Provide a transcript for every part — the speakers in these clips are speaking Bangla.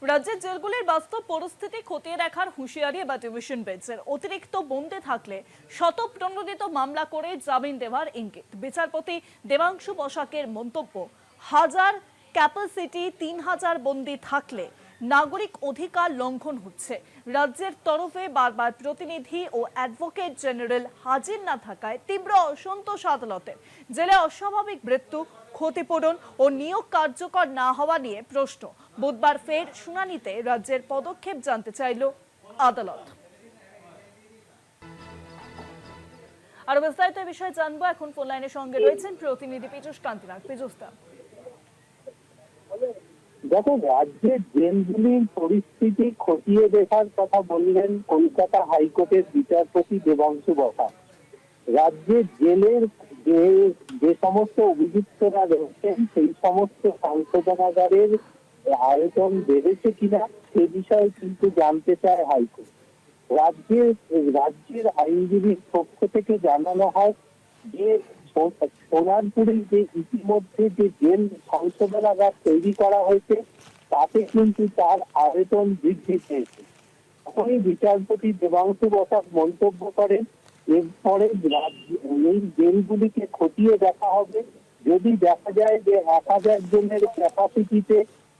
রাজ্যের জেলগুলির বাস্তব পরিস্থিতি খতিয়ে দেখার হুঁশিয়ারি বা ডিভিশন বেঞ্চের অতিরিক্ত বন্দী থাকলে স্বতঃপ্রণোদিত মামলা করে জামিন দেওয়ার ইঙ্গিত। বিচারপতি দেবাংশু বসাকের মন্তব্য, হাজার ক্যাপাসিটি ৩,০০০ বন্দী থাকলে নাগরিক অধিকার লঙ্ঘন হচ্ছে। রাজ্যের তরফে বারবার প্রতিনিধি ও অ্যাডভোকেট জেনারেল হাজির না থাকায় তীব্র অসন্তোষ আদালতের। জেলে অস্বাভাবিক মৃত্যু, ক্ষতিপূরণ ও নিয়োগ কার্যকর না হওয়া নিয়ে প্রশ্ন। বুধবার ফের শুনানিতে রাজ্যের পদক্ষেপ জানতে চাইল আদালত। আরো বিস্তারিত বিষয়ে জানবো, এখন ফোন লাইনের সঙ্গে রয়েছেন প্রতিনিধি পীযূষ কান্তিনাগ। পীযূষ দা, দেখো, রাজ্যের জেলগুলির পরিস্থিতি খতিয়ে দেখার কথা বললেন কলকাতা হাইকোর্টের বিচারপতি দেবাংশু বসাক। রাজ্যের জেলের যে সমস্ত অভিযুক্তরা রয়েছেন সেই সমস্ত সংশোধনাগারের আয়তন বেড়েছে কিনা সে বিষয়ে কিন্তু জানতে চায় হাইকোর্ট। রাজ্যের আইনজীবীর পক্ষ থেকে জানানো হয় যে সোনারপুরে যে ইতিমধ্যে যে জেল সংশোধনাগার তৈরি করা হয়েছে তাতে কিন্তু তার আয়তন বৃদ্ধি পেয়েছে। তখনই বিচারপতি দেবাংশু বসাক মন্তব্য করেন, এরপরে এই জেলগুলিকে খতিয়ে দেখা হবে। যদি দেখা যায় যে ১,০০০ জনের ক্যাপাসিটিতে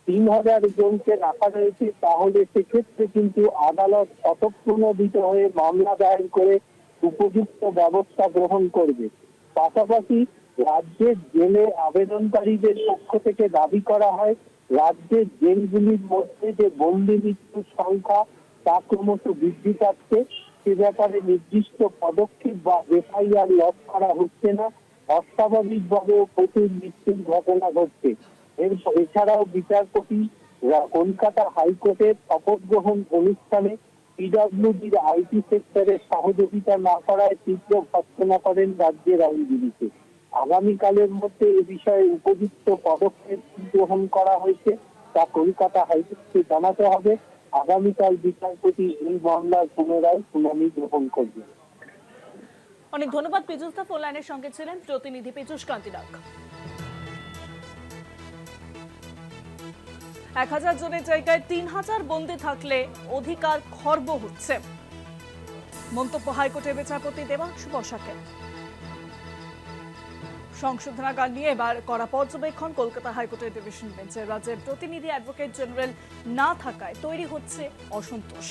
৩,০০০ জনকে রাখা রয়েছে, তাহলে সেক্ষেত্রে কিন্তু আদালত স্বতঃপ্রণোদিত হয়ে মামলা দায়ের করে উপযুক্ত ব্যবস্থা গ্রহণ করবে। পাশাপাশি রাজ্যের জেলে আবেদনকারীদের পক্ষ থেকে দাবি করা হয়, রাজ্যের জেলগুলির মধ্যে যে বন্দি মৃত্যুর সংখ্যা তা ক্রমশ বৃদ্ধি পাচ্ছে। সে ব্যাপারে নির্দিষ্ট পদক্ষেপ বা এফআইআর লক করা হচ্ছে না। অস্বাভাবিকভাবেও প্রচুর মৃত্যুর ঘটনা ঘটছে। এছাড়াও বিচারপতি কলকাতা হাইকোর্টের শপথ গ্রহণ অনুষ্ঠানে পিডব্লিউডির আইটি সেক্টরের সহযোগিতা না করায় তীব্র ভর্ৎসনা করেন রাজ্যের আইনজীবীকে। আগামীকালের মধ্যে এ বিষয়ে উপযুক্ত পদক্ষেপ গ্রহণ করা হয়েছে তা কলকাতা হাইকোর্টকে জানাতে হবে। আগামীকাল বিচারপতি এই মামলার পুনরায় শুনানি গ্রহণ করবেন। অনেক ধন্যবাদ পীযূষ দা, ফোন লাইনের সঙ্গে ছিলেন প্রতিনিধি পীযূষ কান্তিনাগ। ১,০০০ জনের জায়গায় ৩,০০০ বন্দী থাকলে অধিকার খর্ব হচ্ছে, মন্তব্য হাইকোর্টের বিচারপতি দেবাংশু বসাকের। সংশোধনাগার নিয়ে এবার করা পর্যবেক্ষণ কলকাতা হাইকোর্টের ডিভিশন বেঞ্চের। রাজ্যের প্রতিনিধি অ্যাডভোকেট জেনারেল না থাকায় তৈরি হচ্ছে অসন্তোষ।